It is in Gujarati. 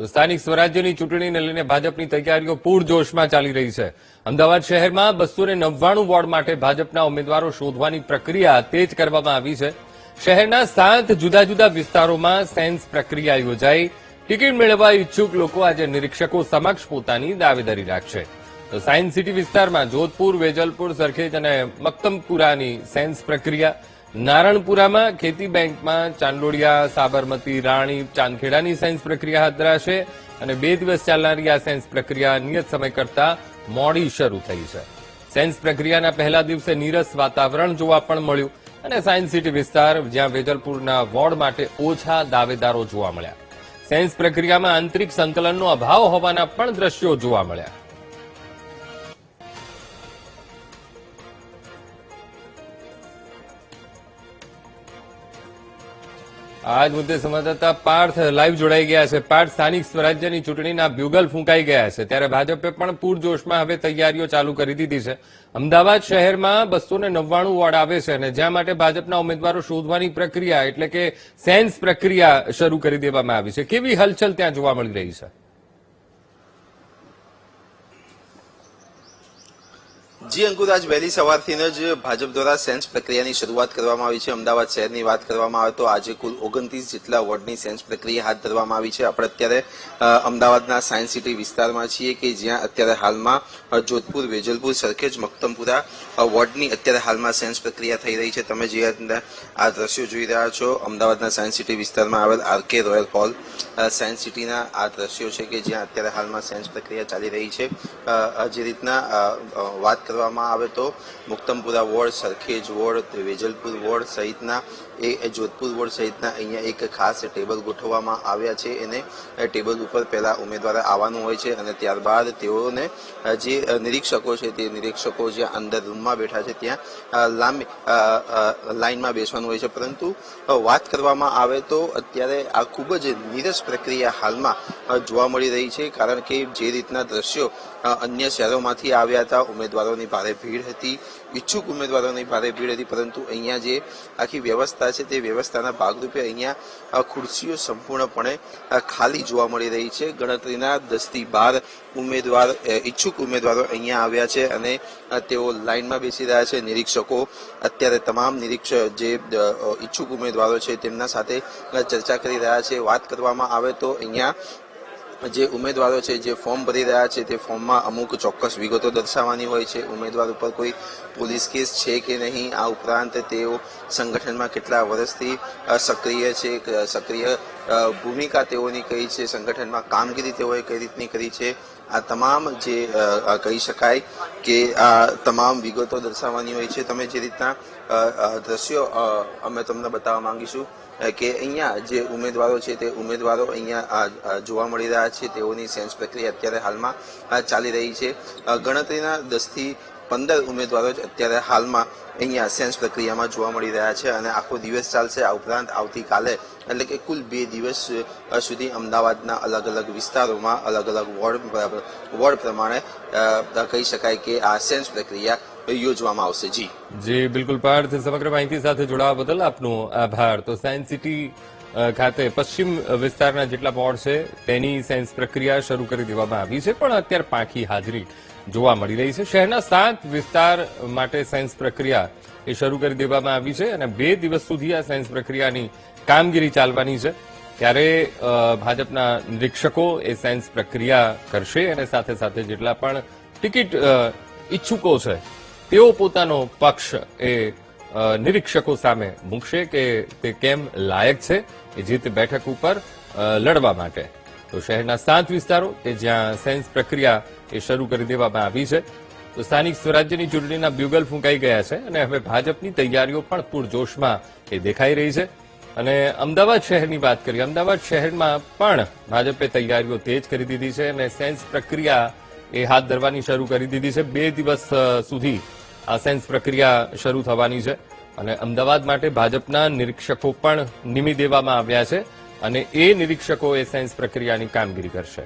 તો સ્થાનિક સ્વરાજ્યની ચૂંટણીને લઈને ભાજપની તૈયારીઓ પૂરજોશમાં ચાલી રહી છે। અમદાવાદ શહેરમાં 299 વોર્ડ માટે ભાજપના ઉમેદવારો શોધવાની પ્રક્રિયા તેજ કરવામાં આવી છે। શહેરના 7 જુદા જુદા વિસ્તારોમાં સેન્સ પ્રક્રિયા યોજાઈ। ટિકિટ મેળવવા ઇચ્છુક લોકો આજે નિરીક્ષકો સમક્ષ પોતાની દાવેદારી રાખશે। તો સાયન્સ સિટી વિસ્તારમાં જોધપુર, વેજલપુર, સરખેજ અને મક્તમપુરાની સેન્સ પ્રક્રિયા, નારણપુરામાં, ખેતી બેંકમાં, ચાંદોડિયા, સાબરમતી, રાણી, ચાંદખેડાની સેન્સ પ્રક્રિયા હાથ ધરાશે અને 2 દિવસ ચાલનારી આ સેન્સ પ્રક્રિયા નિયત સમય કરતા મોડી શરૂ થઈ છે। સેન્સ પ્રક્રિયાના પહેલા દિવસે નીરસ વાતાવરણ જોવા પણ મળ્યું અને સાયન્સ સિટી વિસ્તાર જ્યાં વેજલપુરના વોર્ડ માટે ઓછા દાવેદારો જોવા મળ્યા। સેન્સ પ્રક્રિયામાં આંતરિક સંકલનનો અભાવ હોવાના પણ દ્રશ્યો જોવા મળ્યા। આ જ મુદ્દે સંવાદદાતા પાર્થ લાઈવ જોડાઈ ગયા છે। પાર્થ, સ્થાનિક સ્વરાજ્યની ચૂંટણીના બ્યુગલ ફૂંકાઈ ગયા છે, ત્યારે ભાજપે પણ પૂરજોશમાં હવે તૈયારીઓ ચાલુ કરી દીધી છે। અમદાવાદ શહેરમાં 299 વોર્ડ આવે છે અને જ્યાં માટે ભાજપના ઉમેદવારો શોધવાની પ્રક્રિયા એટલે કે સેન્સ પ્રક્રિયા શરૂ કરી દેવામાં આવી છે। કેવી હલચલ ત્યાં જોવા મળી રહી છે? જી અંકુર, આજ વહેલી સવારથી જ ભાજપ દ્વારા સેન્સ પ્રક્રિયાની શરૂઆત કરવામાં આવી છે। અમદાવાદ શહેરની વાત કરવામાં આવે તો આજે કુલ 29 જેટલા વોર્ડની સેન્સ પ્રક્રિયા હાથ ધરવામાં આવી છે। આપણે અત્યારે અમદાવાદના સાયન્સ સિટી વિસ્તારમાં છીએ કે જ્યાં અત્યારે હાલમાં જોધપુર, વેજલપુર, સરખેજ, મક્તમપુરા વોર્ડની અત્યારે હાલમાં સેન્સ પ્રક્રિયા થઈ રહી છે। તમે જે આ દ્રશ્યો જોઈ રહ્યા છો અમદાવાદના સાયન્સ સિટી વિસ્તારમાં આવેલ આરકે રોયલ હોલ સાયન્સ સિટીના આ દ્રશ્યો છે કે જ્યાં અત્યારે હાલમાં સેન્સ પ્રક્રિયા ચાલી રહી છે। જે રીતના વાત કરવામાં આવે તો Muktampura ward, Sarkhej ward, Vejalpur ward સહિતના જોધપુર વોર્ડ સહિતના અહીંયા એક ખાસ ટેબલ ગોઠવવામાં આવ્યા છે। એને ટેબલ ઉપર પહેલા ઉમેદવારે આવવાનું હોય છે અને ત્યારબાદ તેઓને જે નિરીક્ષકો છે તે નિરીક્ષકો જે અંદર રૂમમાં બેઠા છે ત્યાં લાંબી લાઈનમાં બેસવાનું હોય છે। પરંતુ વાત કરવામાં આવે તો અત્યારે આ ખૂબ જ નીરસ પ્રક્રિયા હાલમાં જોવા મળી રહી છે, કારણ કે જે રીતના દ્રશ્યો અન્ય શહેરોમાંથી આવ્યા હતા, ઉમેદવારોની ભારે ભીડ હતી, ઈચ્છુક ઉમેદવારોની ભારે ભીડ હતી, પરંતુ અહીંયા જે આખી વ્યવસ્થા છે તે વ્યવસ્થાના ભાગરૂપે અહીંયા ખુરશીઓ સંપૂર્ણપણે ખાલી જોવા મળી રહી છે। ગણતરીના 10 થી 12 ઉમેદવાર ઈચ્છુક ઉમેદવારો અહીંયા આવ્યા છે અને તેઓ લાઇનમાં બેસી રહ્યા છે। નિરીક્ષકો અત્યારે તમામ નિરીક્ષક જે ઈચ્છુક ઉમેદવારો છે તેમના સાથે ચર્ચા કરી રહ્યા છે। વાત કરવામાં આવે તો અહીંયા જે ઉમેદવારો છે જે ફોર્મ ભરી રહ્યા છે તે ફોર્મમાં અમુક ચોક્કસ વિગતો દર્શાવવાની હોય છે। ઉમેદવાર ઉપર કોઈ પોલીસ કેસ છે કે નહીં, આ ઉપરાંત તેઓ સંગઠનમાં કેટલા વર્ષથી સક્રિય છે, સક્રિય ભૂમિકા તેઓની કઈ છે, સંગઠનમાં કામગીરી તેઓએ કઈ રીતની કરી છે, આ તમામ જે કહી શકાય કે આ તમામ વિગતો દર્શાવવાની હોય છે। તમે જે રીતના દ્રશ્યો અમે તમને બતાવવા માંગીશું કે અહીંયા જે ઉમેદવારો છે તે ઉમેદવારો અહીંયા જોવા મળી રહ્યા છે। તેઓની સેન્સ પ્રક્રિયા અત્યારે હાલમાં ચાલી રહી છે। ગણતરીના 10 થી 15 ઉમેદવારો જ અત્યારે હાલમાં અહીંયા સેન્સ પ્રક્રિયામાં જોવા મળી રહ્યા છે અને આખો દિવસ ચાલશે। આ ઉપરાંત આવતીકાલે એટલે કે કુલ 2 દિવસ સુધી અમદાવાદના અલગ અલગ વિસ્તારોમાં અલગ અલગ વોર્ડ પ્રમાણે કહી શકાય કે આ સેન્સ પ્રક્રિયા યોજવામાં આવશે। જી બિલકુલ પાર્થ, સમગ્ર માહિતી સાથે જોડાવા બદલ આપનો આભાર। તો સાયન્સ સિટી ખાતે પશ્ચિમ વિસ્તારના જેટલા વોર્ડ છે તેની સેન્સ પ્રક્રિયા શરૂ કરી દેવામાં આવી છે, પણ અત્યારે પાંખી હાજરી જોવા મળી રહી છે। શહેરના 7 વિસ્તાર માટે સેન્સ પ્રક્રિયા એ શરૂ કરી દેવામાં આવી છે અને 2 દિવસ સુધી આ સેન્સ પ્રક્રિયાની કામગીરી ચાલવાની છે। ત્યારે ભાજપના નિરીક્ષકો એ સેન્સ પ્રક્રિયા કરશે અને સાથે સાથે જેટલા પણ ટિકિટ ઈચ્છુકો છે તેઓ પોતાનો પક્ષ એ નિરીક્ષકો સામે મૂકશે કે તે કેમ લાયક છે એ જે તે બેઠક ઉપર લડવા માટે। તો શહેરના 7 વિસ્તારો કે જ્યાં સેન્સ પ્રક્રિયા એ શરૂ કરી દેવામાં આવી છે। તો સ્થાનિક સ્વરાજ્યની ચૂંટણીના બ્યુગલ ફૂંકાઈ ગયા છે અને હવે ભાજપની તૈયારીઓ પણ પૂરજોશમાં એ દેખાઈ રહી છે। અને અમદાવાદ શહેરની વાત કરીએ, અમદાવાદ શહેરમાં પણ ભાજપે તૈયારીઓ તેજ કરી દીધી છે અને સેન્સ પ્રક્રિયા એ હાથ ધરવાની શરૂ કરી દીધી છે। 2 દિવસ સુધી આ સેન્સ પ્રક્રિયા શરૂ થવાની છે અને અમદાવાદ માટે ભાજપના નિરીક્ષકો પણ નિમી દેવામાં આવ્યા છે અને એ નિરીક્ષકો એ સેન્સ પ્રક્રિયાની કામગીરી કરશે।